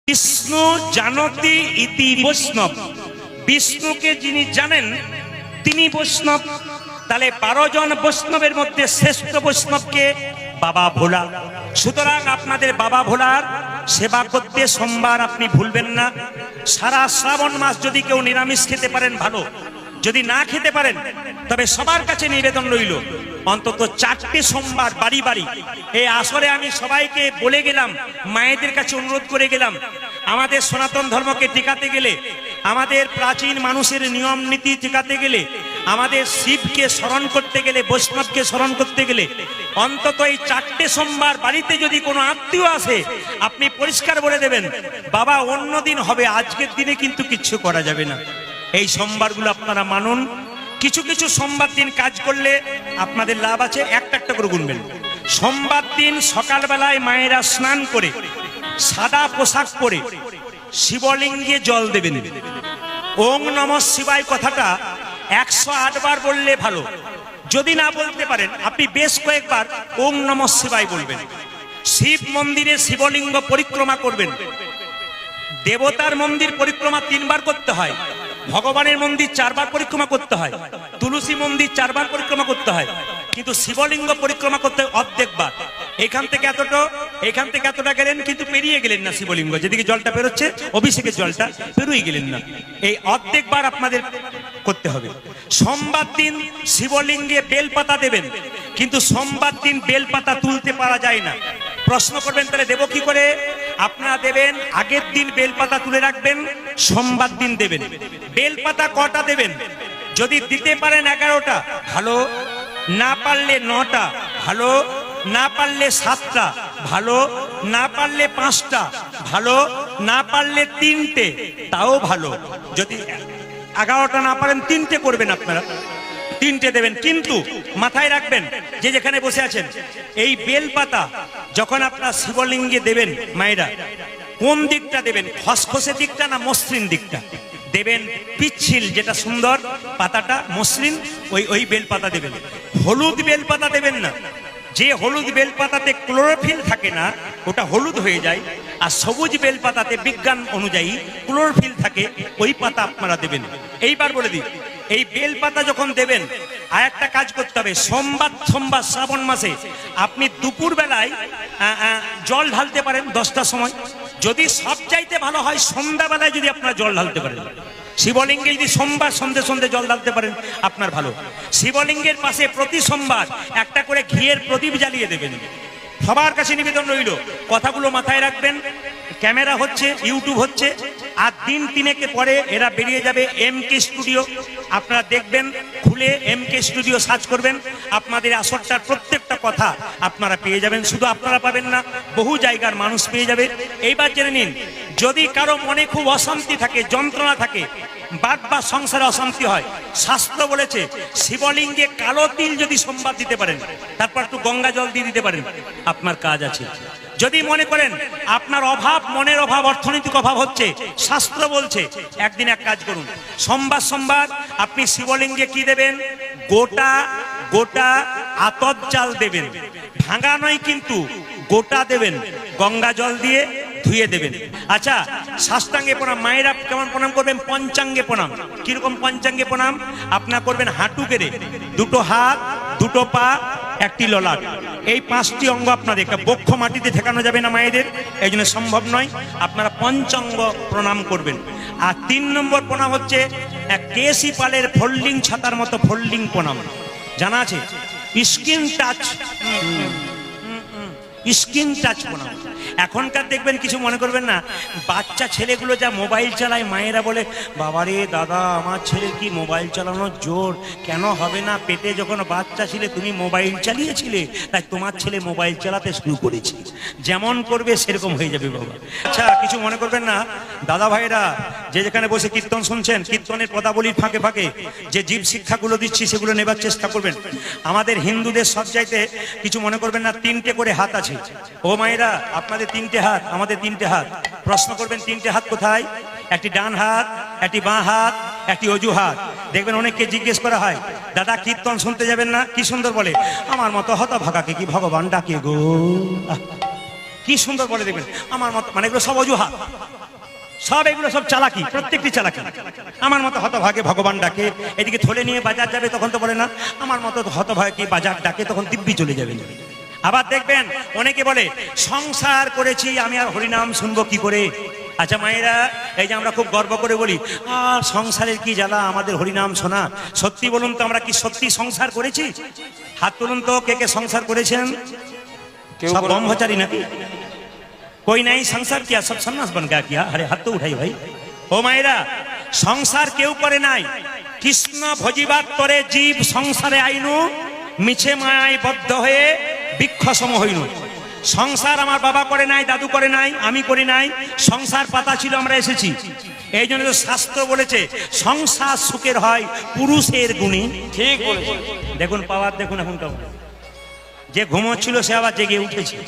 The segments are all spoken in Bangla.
বিষ্ণু জানতি ইতি বৈষ্ণব। বিষ্ণুকে যিনি জানেন তিনি বৈষ্ণব। তাহলে 12 জন বৈষ্ণবের মধ্যে শ্রেষ্ঠ বৈষ্ণবকে বাবা ভোলা। সুতরাং আপনাদের বাবা ভোলার সেবা করতে সোমবার আপনি ভুলবেন না। সারা শ্রাবণ মাস যদি কেউ নিরামিষ খেতে পারেন ভালো, যদি না খেতে পারেন তবে সবার কাছে নিবেদন রইল অন্তত 4টে সোমবার বাড়ি বাড়ি এই আসরে আমি সবাইকে বলে গেলাম, মায়েদের কাছে অনুরোধ করে গেলাম, আমাদের সনাতন ধর্মকে টিকাতে গেলে, আমাদের প্রাচীন মানুষের নিয়ম নীতি টিকাতে গেলে, আমাদের শিবকে স্মরণ করতে গেলে, বৈষ্ণবকে স্মরণ করতে গেলে অন্তত এই 4টে সোমবার বাড়িতে যদি কোনো আত্মীয় আসে আপনি পরিষ্কার বলে দেবেন, বাবা অন্য দিন হবে, আজকের দিনে কিন্তু কিচ্ছু করা যাবে না। এই সোমবারগুলো আপনারা মানুন। কিছু কিছু সোমবার দিন কাজ করলে আপনাদের লাভ আছে, একটা একটা করে গুনবেন। সোমবার দিন সকালবেলায় মায়েরা স্নান করে সাদা পোশাক পরে শিবলিঙ্গে জল দেবেন। ওং নমঃ শিবায় কথাটা 108 বার বললে ভালো। যদি না বলতে পারেন আপনি বেশ কয়েকবার ওং নমঃ শিবায় বলবেন। শিব মন্দিরে শিবলিঙ্গ পরিক্রমা করবেন। দেবতার মন্দির পরিক্রমা 3 বার করতে হয়, ভগবানের মন্দির 4 বার পরিক্রমা করতে হয়, তুলসী মন্দির 4 বার পরিক্রমা করতে হয়, কিন্তু শিবলিঙ্গ পরিক্রমা করতে হয় অর্ধেকবার। এখান থেকে এতটা গেলেন কিন্তু পেরিয়ে গেলেন না শিবলিঙ্গ, যেদিকে জলটা বেরোচ্ছে অভিষেকের জলটা পেরিয়ে গেলেন না, এই অর্ধেকবার আপনাদের করতে হবে। সোমবার দিন শিবলিঙ্গে বেলপাতা দেবেন, কিন্তু সোমবার দিন বেলপাতা তুলতে পারা যায় না। প্রশ্ন করবেন তাহলে দেব কি করে? আপনারা দেবেন আগের দিন বেলপাতা তুলে রাখবেন, সোমবার দিন দেবেন। বেলপাতা কটা দেবেন? যদি দিতে পারেন 11টা ভালো, না পারলে 9টা ভালো, না পারলে 7টা ভালো, না পারলে 5টা ভালো, না পারলে 3টে তাও ভালো। যদি 11টা না পারেন 3টে করবেন, আপনারা 3টে দেবেন। কিন্তু মাথায় রাখবেন যে যেখানে বসে আছেন এই বেলপাতা যখন আপনার শিবলিঙ্গে দেবেন মায়েরা, কোন দিকটা দেবেন? খসখসে দিকটা না মসৃণ দিকটা দেবেন? পিচ্ছিল যেটা সুন্দর পাতাটা মসৃণ ওই বেলপাতা দেবেন। হলুদ বেলপাতা দেবেন না। যে হলুদ বেলপাতাতে ক্লোরোফিল থাকে না ওটা হলুদ হয়ে যায়, আর সবুজ বেলপাতাতে বিজ্ঞান অনুযায়ী ক্লোরোফিল থাকে, ওই পাতা আপনারা দেবেন। এইবার বলে দিই, এই বেলপাতা যখন দেবেন আর একটা কাজ করতে হবে, সোমবার শ্রাবণ মাসে আপনি দুপুর বেলায় জল ঢালতে পারেন 10টার সময়। যদি সব চাইতে ভালো হয় সন্ধ্যাবেলায় যদি আপনারা জল ঢালতে পারেন শিবলিঙ্গে, যদি সোমবার সন্ধে জল ঢালতে পারেন আপনার ভালো। শিবলিঙ্গের পাশে প্রতি সোমবার একটা করে ঘিয়ের প্রদীপ জ্বালিয়ে দেবেন। সবার কাছে নিবেদন রইল, কথাগুলো মাথায় রাখবেন। ক্যামেরা হচ্ছে, ইউটিউব হচ্ছে, আর দিন 3 পরে এরা বেরিয়ে যাবে MK স্টুডিও। আপনারা দেখবেন, খুলে MK স্টুডিও সার্চ করবেন, আপনাদের আসরটার প্রত্যেকটা কথা আপনারা পেয়ে যাবেন। শুধু আপনারা পাবেন না, বহু জায়গার মানুষ পেয়ে যাবে। এইবার জেনে নিন, যদি কারো মনে খুব অশান্তি থাকে, যন্ত্রণা থাকে, বা সংসারে অশান্তি হয়, শাস্ত্র বলেছে শিবলিঙ্গে কালো তিল যদি সোমবার দিতে পারেন, তারপর একটু গঙ্গা জল দিয়ে দিতে পারেন, আপনার কাজ আছে। যদি মনে করেন আপনার অভাব, মনের অভাব, অর্থনৈতিক অভাব হচ্ছে, শাস্ত্র বলছে একদিন এক কাজ করুন, সোমবার আপনি শিবলিঙ্গে কি দেবেন? গোটা আতপ চাল দেবেন, ভাঙা নয় কিন্তু গোটা দেবেন, গঙ্গা জল দিয়ে ধুয়ে দেবেন। আচ্ছা, সাষ্টাঙ্গে প্রণাম মায়েরা কেমন প্রণাম করবেন? পঞ্চাঙ্গে প্রণাম। কিরকম পঞ্চাঙ্গে প্রণাম? আপনার করবেন হাঁটু গেড়ে, 2টো হাত, 2টো পা, 1টি ললাট, এই 5টি অঙ্গ আপনাদের। বক্ষ মাটিতে ঠেকানো যাবে না মায়েদের, এই জন্য সম্ভব নয়। আপনারা পঞ্চাঙ্গ প্রণাম করবেন। আর 3 নম্বর প্রণাম হচ্ছে কেসি পালের ফোল্ডিং ছাতার মতো ফোল্ডিং প্রণাম, জানা আছে? স্কিন টাচ প্রণাম। এখনকার দেখবেন, কিছু মনে করবেন না, বাচ্চা ছেলেগুলো যা মোবাইল চালায়, মায়েরা বলে বাবারে দাদা আমার ছেলে কি মোবাইল চালানোর জোর, কেন হবে না? পেটে যখন বাচ্চা ছিলে তুমি মোবাইল চালিয়েছিলে, তাই তোমার ছেলে মোবাইল চালাতে শুরু করেছে। যেমন করবে সেরকম হয়ে যাবে বাবা। আচ্ছা, কিছু মনে করবেন না দাদা ভাইরা, যে যেখানে বসে কীর্তন শুনছেন, কীর্তনের পদাবলীর ফাঁকে ফাঁকে যে জীব শিক্ষাগুলো দিচ্ছি সেগুলো নেবার চেষ্টা করবেন। আমাদের হিন্দুদের সব চাইতে কিছু মনে করবেন না, 3টে করে হাত আছে। ও মায়েরা, আপনাদের 3টে হাত, আমাদের 3টে হাত। প্রশ্ন করবেন 3টে হাত কোথায়? একটি ডান হাত, একটি বাঁ হাত, একটি অজু হাত। দেখবেন অনেককে জিজ্ঞেস করা হয়, দাদা কীর্তন শুনতে যাবেন না? কি সুন্দর বলে, আমার মতো হতভাগাকে কি ভগবান ডাকে গো। কি সুন্দর বলে দেখবেন আমার মতো, মানে এগুলো সব অজুহাত, সব এগুলো সব চালাকি, প্রত্যেকটি চালাকি। আমার মতো হতভাগে ভগবান ডাকে, এদিকে থলে নিয়ে বাজার যাবে তখন তো বলে না আমার মতো হতভাগে বাজার ডাকে, তখন দিব্যি চলে যাবে। আবার দেখবেন অনেকে বলে সংসার করেছি আমি আর হরিনাম শুনবো কি করে। আচ্ছা মায়েরা, এই যে আমরা খুব গর্ব করে বলি আর সংসারের কি জ্বালা, আমাদের হরিনাম শোনা। সত্যি বলুন তো আমরা কি সত্যি সংসার করেছি? হাত তুলুন তো, কে কে সংসার করেছেন? সব ব্রহ্মচারী নাকি? कोई नहीं संसार किया, सब सन्यास बन गया किया। अरे हाथ तो उठाई भाई। ओ मायरा, संसार केउ करे नाई, कृष्ण भजिबात करे जीव संसारे आइनु, मिछे मायाय बद्ध हये बृक्ष सम हইনু। সংসার আমার বাবা করে নাই, দাদু করে নাই, আমি করি নাই, সংসার পাতা ছিল আমরা এসেছি। এই জন্য তো শাস্ত্র বলেছে সংসার সুখের হয় পুরুষের গুণে। ঠিক বলেছে। দেখুন পাওয়ার, দেখুন এখন কেমন, যে ঘুমোচ্ছিল সে আবার জেগে উঠেছে।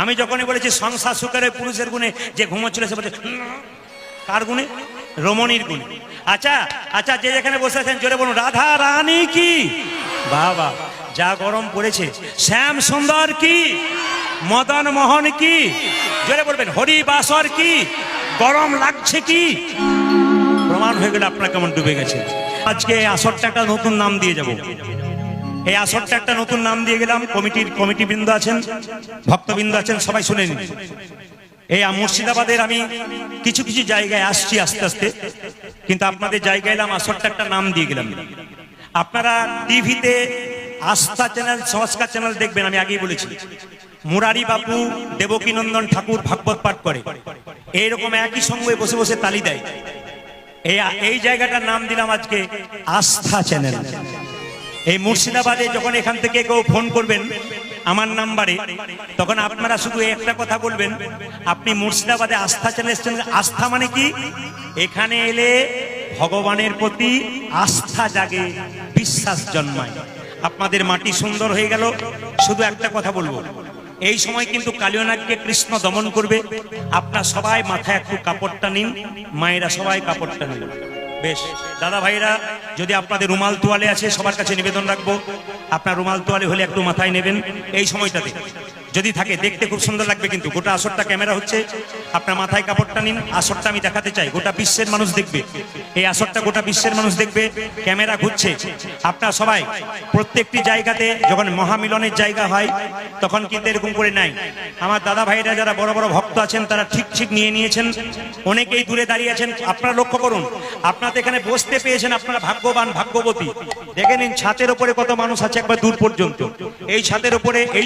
আমি যখনই বলেছি সংসার সুখের পুরুষের গুণে, যে ঘুমোচ্ছিল সে বলছে কার গুণে? রমণীর গুণে। আচ্ছা আচ্ছা, যে যেখানে বসে আছেন জোরে বলুন রাধা রানী কি। বাবা যা গরম পড়েছে, শ্যাম সুন্দর কি, মদন মোহন কি, জোরে বলবেন হরি বাসর কি, গরম লাগছে কি। প্রমাণ হয়ে গেলে আপনারা কেমন ডুবে গেছে। আজকে আসরটা একটা নতুন নাম দিয়ে যাব। এই আসরটা একটা নতুন নাম দিয়ে গেলাম। কমিটিবৃন্দ আছেন, ভক্তবৃন্দ আছেন, সবাই শুনে নিন। এই মুর্শিদাবাদের আমি কিছু কিছু জায়গায় আসছি আস্তে আস্তে, কিন্তু আপনাদের জায়গায় এলাম, আসরটা একটা নাম দিয়ে গেলাম। আপনারা টিভিতে আস্থা চ্যানেল, সংস্কার চ্যানেল দেখবেন, আমি আগেই বলেছি মুরারি বাপু, দেবকীনন্দন ঠাকুর ভাগবত পাঠ করে, এইরকম একই সঙ্গে বসে বসে তালি দেয়। এই জায়গাটার নাম দিলাম আজকে আস্থা চ্যানেল। এই মুর্শিদাবাদে যখন এখান থেকে কেউ ফোন করবেন আমার নাম্বারে, তখন আপনারা শুধু একটা কথা বলবেন, আপনি মুর্শিদাবাদে আস্থা চ্যানেল এসেছেন। আস্থা মানে কি? এখানে এলে ভগবানের প্রতি আস্থা জাগে, বিশ্বাস জন্মায়। আপনাদের মাটি সুন্দর হয়ে গেল। শুধু একটা কথা বলবো, এই সময় কিন্তু কালিয়নাগকে কৃষ্ণ দমন করবে। আপনারা সবাই মাথায় একটু কাপড়টা নিন, মায়েরা সবাই কাপড়টা নিন। বেশ দাদা ভাইরা, যদি আপনাদের রুমাল তোয়ালে আছে সবার কাছে নিবেদন রাখবো, আপনার রুমাল তোয়ালে হলে একটু মাথায় নেবেন এই সময়টাতে, যদি থাকে। দেখতে খুব সুন্দর লাগবে, কিন্তু গোটা আসরটা ক্যামেরা হচ্ছে, আপনার মাথায় কাপড়টা নিন। আসরটা আমি দেখাতে চাই, গোটা বিশ্বের মানুষ দেখবে এই আসরটা, গোটা বিশ্বের মানুষ দেখবে, ক্যামেরা ঘুরছে। আপনারা সবাই প্রত্যেকটি জায়গাতে যখন মহামিলনের জায়গা হয় তখন কিন্তু এরকম করে নাই। আমার দাদা ভাইরা যারা বড় বড় ভক্ত আছেন তারা ঠিক ঠিক নিয়ে নিয়েছেন, অনেকেই দূরে দাঁড়িয়ে আছেন। আপনারা লক্ষ্য করুন, আপনারা এখানে বসতে পেয়েছেন, আপনারা ভাগ্যবান ভাগ্যবতী। দেখে নিন ছাদের উপরে কত মানুষ আছে, একবার দূর পর্যন্ত। এই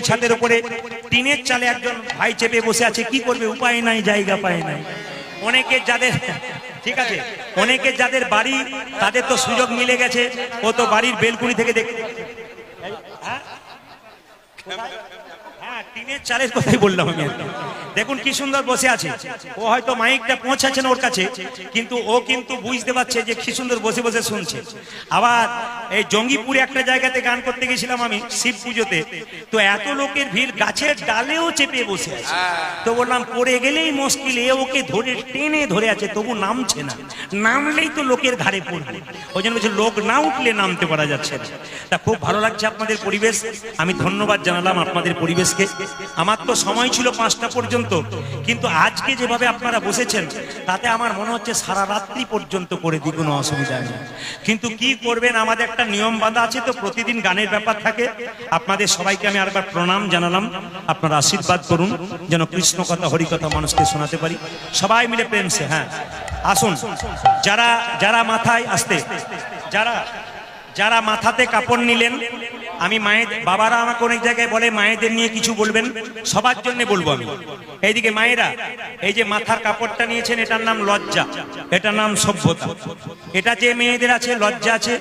ছাদের উপরে টিনের চালে একজন ভাই চেপে বসে আছে, কি করবে, উপায় নাই, জায়গা পায় নাই। অনেকে যাদের, ঠিক আছে, অনেকে যাদের বাড়ি তাদের তো সুযোগ মিলে গেছে, ও তো বাড়ির বেলকুনি থেকে দেখতে। হ্যাঁ, টিনের চালের কথাই বললাম আমি। দেখুন কি সুন্দর বসে আছে। ও হয়তো মাইকটা পৌঁছাচ্ছে না ওর কাছে, কিন্তু ও কিন্তু বুঝতে পারছে যে কি সুন্দর বসে বসে শুনছে। আবার এই জঙ্গিপুরে একটা জায়গাতে গান করতে গেছিলাম আমি শিব পুজোতে, তো এত লোকের ভিড়, গাছের ডালেও চেপে বসে আছে। তো বললাম পড়ে গেলেই মুশকিল, এ ওকে ধরে টেনে ধরে আছে, তবু নামছে না। নামলেই তো লোকের ঘাড়ে পড়বে, ওই জন্য বলছে লোক না উঠলে নামতে পারা যাচ্ছে না। তা খুব ভালো লাগছে আপনাদের পরিবেশ, আমি ধন্যবাদ জানালাম আপনাদের পরিবেশকে। আমার তো সময় ছিল 5টা পর্যন্ত, কিন্তু আজকে যেভাবে আপনারা বসেছেন তাতে আমার মনে হচ্ছে সারা রাত্রি পর্যন্ত করে দিই, কোনো অসুবিধা নেই। কিন্তু কি করবেন, আমাদের একটা নিয়ম বাঁধা আছে, তো প্রতিদিন গানের ব্যাপার থাকে। আপনাদের সবাইকে আমি আরেকবার প্রণাম জানালাম, আপনারা আশীর্বাদ করুন যেন কৃষ্ণ কথা হরি কথা মানুষকে শোনাতে পারি সবাই মিলে প্রেম সে। হ্যাঁ আসুন, যারা যারা মাথায় আসতে, যারা মাথাতে কাপড় নিলেন, আমি মায়ের বাবারা আমাকে অনেক জায়গায় বলে মায়েদের নিয়ে কিছু বলবেন, সবার জন্য বলবো আমি। এইদিকে মায়েরা, এই যে মাথার কাপড়টা নিয়েছেন, এটার নাম লজ্জা, এটার নাম সভ্যতা। এটা যে মেয়েদের আছে লজ্জা আছে,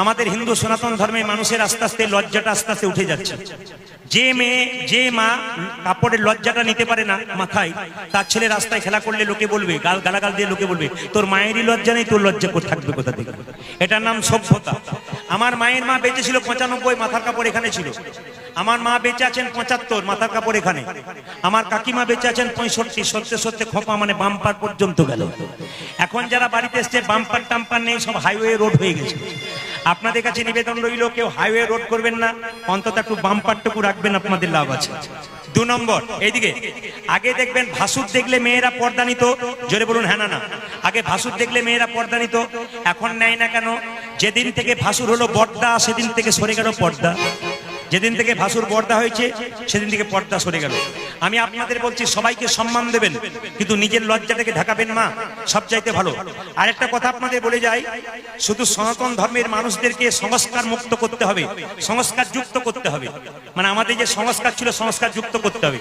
আমাদের হিন্দু সনাতন ধর্মের মানুষের আস্তে আস্তে লজ্জাটা আস্তে আস্তে উঠে যাচ্ছে। যে মেয়ে, যে মা কাপড়ের লজ্জাটা নিতে পারে না মাথায়, তার ছেলে রাস্তায় খেলা করলে লোকে বলবে, গালাগাল দিয়ে লোকে বলবে তোর মায়েরই লজ্জা নেই, তোর লজ্জা করে থাকবে কোথা থেকে। এটার নাম সভ্যতা। আমার মায়ের মা বেঁচে ছিল 95, মাথার কাপড় এখানে ছিল। আমার মা বেঁচে আছেন 75, মাথার কাপড় এখানে। আমার কাকিমা বেঁচে আছেন 65, সত্যি সত্যি খোপা মানে বাম্পার পর্যন্ত গেল। এখন যারা বাড়িতে এসছে বাম্পার টাম্পার নেই, সব হাইওয়ে রোড হয়ে গেছে। আপনাদের কাছে নিবেদন রইল, কেউ হাইওয়ে রোড করবেন না, অন্তত একটু বাম্পারটুকু রাখবেন, আপনাদের লাভ আছে। দু নম্বর, এইদিকে আগে দেখবেন ভাসুর দেখলে মেয়েরা পর্দা নিত, জোরে বলুন হ্যাঁ না না। আগে ভাসুর দেখলে মেয়েরা পর্দা নিত, এখন নেয় না কেন? যেদিন থেকে ভাসুর হলো বর্দা সেদিন থেকে সরে গেল পর্দা। যেদিন থেকে ভাসুর পর্দা হয়েছে সেদিন থেকে পর্দা সরে গেল। আমি আপনাদের বলছি সবাইকে সম্মান দেবেন, কিন্তু নিজের লজ্জাটাকে ঢাকাবেন মা, সবচাইতে ভালো। আরেকটা কথা আপনাদের বলে যাই, শুধু সনাতন ধর্মের মানুষদেরকে সংস্কার মুক্ত করতে হবে, সংস্কার যুক্ত করতে হবে। মানে আমাদের যে সংস্কার ছিল সংস্কার যুক্ত করতে হবে।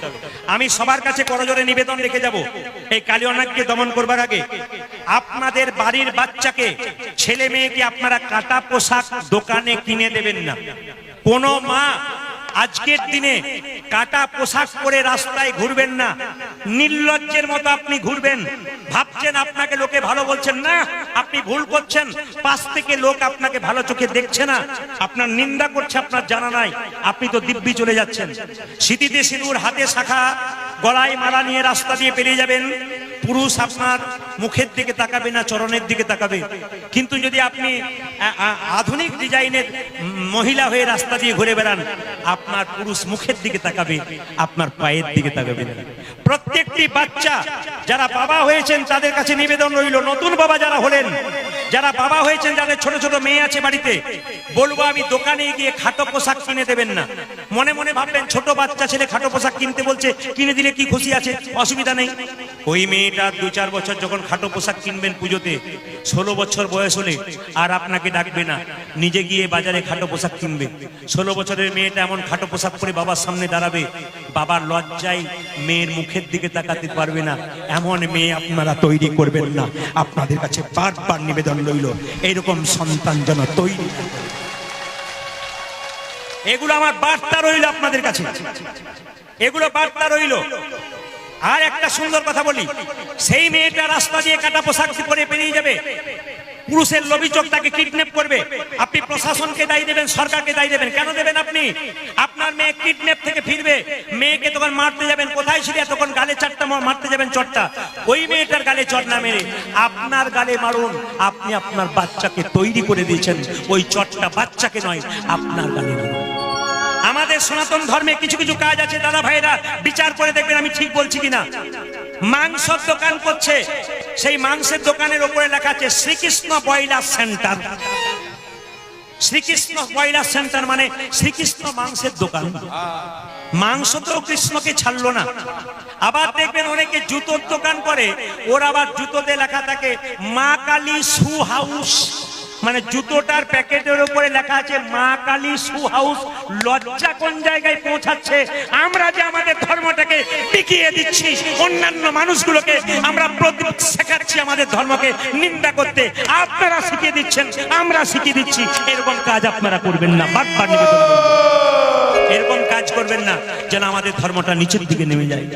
আমি সবার কাছে করজোরে নিবেদন রেখে যাব, এই কালী অনাথকে দমন করবার আগে আপনাদের বাড়ির বাচ্চাকে, ছেলে মেয়েকে আপনারা কাটা পোশাক দোকানে কিনে দেবেন না। কোন মা আজকের দিনে কাটা পোশাক পরে রাস্তায় ঘুরবেন না। নির্লজ্জের মতো আপনি ঘুরবেন, ভাবছেন আপনাকে লোকে ভালো বলছেন, না, আপনি ভুল করছেন। পাশ থেকে লোক আপনাকে ভালো চোখে দেখছে না, আপনার নিন্দা করছে, আপনার জানা নাই, আপনি তো দিব্যি চলে যাচ্ছেন। সিঁথিতে সিঁদুর, হাতে শাখা, গলায় মালা নিয়ে রাস্তা দিয়ে পেরিয়ে যাবেন। পুরুষ আপনার মুখের দিকে তাকাবে না, চরণের দিকে তাকাবে। কিন্তু যদি আপনি আধুনিক ডিজাইনের মহিলা হয়ে রাস্তা দিয়ে ঘুরে বেড়ান, আপনার পুরুষ মুখের দিকে তাকাবে, আপনার পায়ের দিকে তাকাবে না। প্রত্যেকটি বাচ্চা যারা বাবা হয়েছেন তাদের কাছে নিবেদন রইল, নতুন বাবা যারা হলেন, যারা বাবা হয়েছেন, যাদের ছোট ছোট মেয়ে আছে বাড়িতে, বলবো আমি দোকানে গিয়ে খাটো পোশাক কিনে দেবেন না। মনে মনে ভাববেন ছোট বাচ্চা ছেলে খাটো পোশাক কিনতে বলছে, কিনে দিলে কি খুশি আছে, অসুবিধা নেই। ওই মেয়েটা 2-4 বছর যখন খাটো পোশাক কিনবেন পুজোতে, 16 বছর বয়স হলে আর আপনাকে ডাকবে না, নিজে গিয়ে বাজারে খাটো পোশাক কিনবে। 16 বছরের মেয়েটা এমন খাটো পোশাক পরে বাবার সামনে দাঁড়াবে, বাবার লজ্জায় মেয়ের মুখের দিকে তাকাতে পারবে না। এমন মেয়ে আপনারা তৈরি করবেন না। আপনাদের কাছে বারবার নিবেদন রইল, এইরকম সন্তান যেন তৈরি। এগুলো আমার বার্তা রইল আপনাদের কাছে, এগুলো বার্তা রইল। আর একটা সুন্দর কথা বলি, সেই মেয়েটা রাস্তা দিয়ে কাটা পোশাক পরে পেরিয়ে যাবে, পুরুষের লোভী চোখ তাকে কিডন্যাপ করবে। আপনি প্রশাসনকে দায়ী দেবেন, সরকারকে দায়ী দেবেন, কেন দেবেন আপনি? আপনার মেয়ে কিডন্যাপ থেকে ফিরবে, মেয়েকে তখন মারতে যাবেন, কোথায় ছিল তখন গালে চারটা মারতে যাবেন চটটা, ওই মেয়েটার গালে চট না মেরে আপনার গালে মারুন। আপনি আপনার বাচ্চাকে তৈরি করে দিয়েছেন, ওই চটটা বাচ্চাকে নয়, আপনার গালে মারুন। আমাদের সনাতন ধর্মে কিছু কিছু কাজ আছে দাদা ভাইরা, বিচার করে দেখবেন আমি ঠিক বলছি কিনা। মাংসের দোকান করছে, সেই মাংসের দোকানের উপরে লেখা আছে Shrikrishna broiler centre. Shrikrishna broiler centre মানে শ্রীকৃষ্ণ মাংসের দোকান। মাংস তো কৃষ্ণকে ছাড়লো না। আবার দেখবেন অনেকে জুতোর দোকান করে, ওর আবার জুতোতে লেখা থাকে মা কালী শু হাউস, মানে জুতোটার প্যাকেটের উপরে লেখা আছে মা কালী শু হাউস। লজ্জা কোন জায়গায় পৌঁছাচ্ছে? আমরা যে আমাদের ধর্মটাকে টিকিয়ে দিচ্ছি, অন্যান্য মানুষগুলোকে আমরা শেখাচ্ছি আমাদের ধর্মকে নিন্দা করতে, আপনারা শিখিয়ে দিচ্ছেন, আমরা শিখিয়ে দিচ্ছি। এরকম কাজ আপনারা করবেন না, বারবার নিবেদন করবেন, এরকম কাজ করবেন না যেন আমাদের ধর্মটা নিচের দিকে নেমে যায়।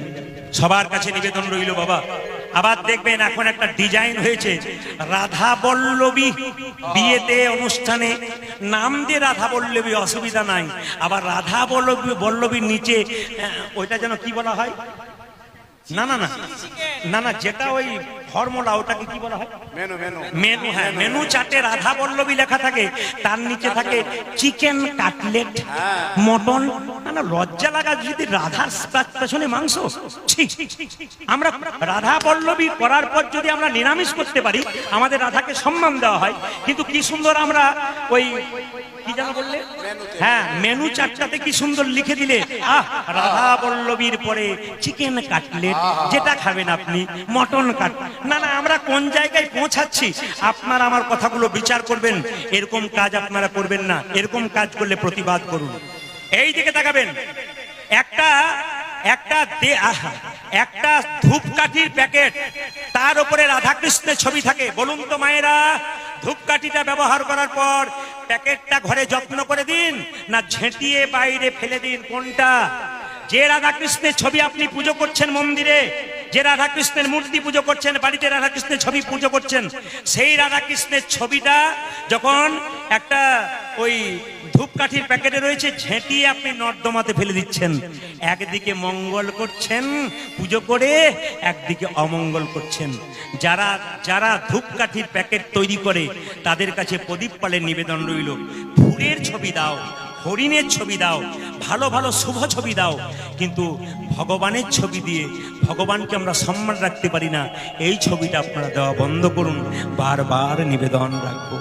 সবার কাছে নিবেদন রইল বাবা। আবার দেখবেন এখন একটা ডিজাইন হয়েছে রাধা বল্লভী, বিয়েতে অনুষ্ঠানে নাম দিয়ে রাধা বল্লভী, অসুবিধা নাই। আবার রাধা বল্লভীর নিচে ওইটা যেন কি বলা হয়, না না না না না, যেটা ওই ফর্মুলা, ওটাকে কি বলা হয়, মেনু। হ্যাঁ, মেনু চাটে রাধা বল্লভী লেখা থাকে, তার নিচে থাকে চিকেন কাটলেট, মটন। না না, লজ্জা লাগা যদি রাধার পেছনে মাংস। আমরা রাধা বল্লভী করার পর যদি আমরা নিরামিষ করতে পারি, আমাদের রাধাকে সম্মান দেওয়া হয়। কিন্তু কি সুন্দর আমরা ওই কি যেন বললে, হ্যাঁ, মেনু চারটাতে কি সুন্দর লিখে দিলে, রাধা বল্লভীর পরে চিকেন কাটলেট, যেটা খাবেন আপনি, মটন কাট। না না, আমরা কোন জায়গায় পৌঁছাচ্ছি? আপনারা আমার কথাগুলো বিচার করবেন, এরকম কাজ আপনারা করবেন না। এরকম কাজ করলে প্রতিবাদ করুন। এই দিকে তাকাবেন, একটা ধূপকাঠির প্যাকেট, তার উপরে রাধাকৃষ্ণের ছবি থাকে। বলুন তো মায়েরা, ধূপকাঠিটা ব্যবহার করার পর প্যাকেটটা ঘরে যত্ন করে দিন, না ঝেঁটিয়ে বাইরে ফেলে দিন? কোনটা? যে রাধাকৃষ্ণের ছবি আপনি পুজো করছেন মন্দিরে, যে রাধাকৃষ্ণের মূর্তি পুজো করছেন, বাড়িতে রাধাকৃষ্ণের ছবি পুজো করছেন, সেই রাধাকৃষ্ণের ছবিটা যখন একটা ওই ধূপকাঠির প্যাকেটে রয়েছে, ঝেঁটিয়ে আপনি নর্দমাতে ফেলে দিচ্ছেন। একদিকে মঙ্গল করছেন পুজো করে, একদিকে অমঙ্গল করছেন। যারা ধূপকাঠির প্যাকেট তৈরি করে, তাদের কাছে প্রদীপ পালের নিবেদন রইল, ফুলের ছবি দাও, হরিণের ছবি দাও, ভালো ভালো শুভ ছবি দাও, কিন্তু ভগবানের ছবি দিয়ে ভগবানকে আমরা সম্মান রাখতে পারি না। এই ছবিটা আপনারা দেওয়া বন্ধ করুন, বারবার নিবেদন রাখবো।